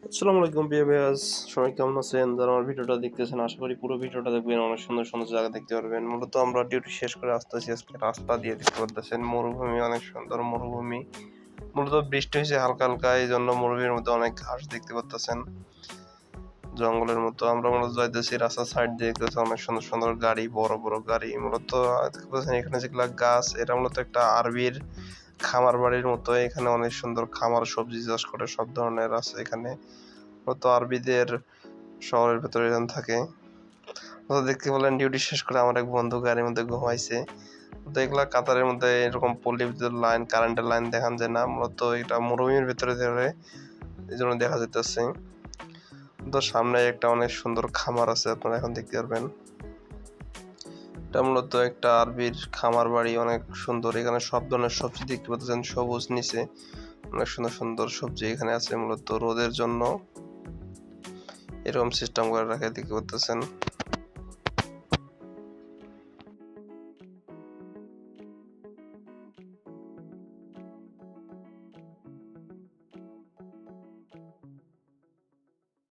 আসসালামু আলাইকুম প্রিয় ভিউয়ার্স, সবাই কেমন আছেন? যারা আমার ভিডিওটা দেখতেছেন আশা করি পুরো ভিডিওটা দেখবেন, অনেক সুন্দর সুন্দর জায়গা দেখতে পারবেন। মূলত আমরা ডিউটি শেষ করে আসতেছি, আজকে রাস্তা দিয়ে দেখতে পারতেছেন মরুভূমি, অনেক সুন্দর মরুভূমি। মূলত বৃষ্টি হয়েছে হালকা হালকা, এই জন্য মরুভূমির মধ্যে অনেক ঘাস দেখতে পারতেছেন, জঙ্গলের মতো। আমরা মূলত যাইতেছি রাস্তার সাইড দিয়ে, দেখতেছি অনেক সুন্দর সুন্দর গাড়ি, বড় বড় গাড়ি। মূলত দেখতে পাচ্ছেন এখানে যেগুলা গাছ, এটা মূলত একটা আরবির খামার বাড়ির মতো। এখানে অনেক সুন্দর খামার, সবজি চাষ করে, সব ধরনের আছে এখানে। মূলত আরবিদের শহরের ভেতরে এখানে থাকে। তো দেখতে পেলেন ডিউটি শেষ করে আমার এক বন্ধু গাড়ির মধ্যে ঘুমাইছে। তো এগুলা কাতারের মধ্যে এরকম পল্লী বিদ্যুৎ লাইন, কারেন্টের লাইন দেখান যায় না, মূলত এটা মরুভূমির ভেতরে ধরে, এই জন্য দেখা যেতেছে। তো সামনে একটা অনেক সুন্দর খামার আছে, আপনারা এখন দেখতে পারবেন। এটা মূলত একটা আরবির খামার বাড়ি, অনেক সুন্দর। এখানে সব ধরনের সবজি দেখতে পাচ্ছেন, সবুজ নিচে অনেক সুন্দর সুন্দর সবজি এখানে আছে। মূলত রোদের জন্য এরকম সিস্টেম করে রাখে দেখতে পাচ্ছেন।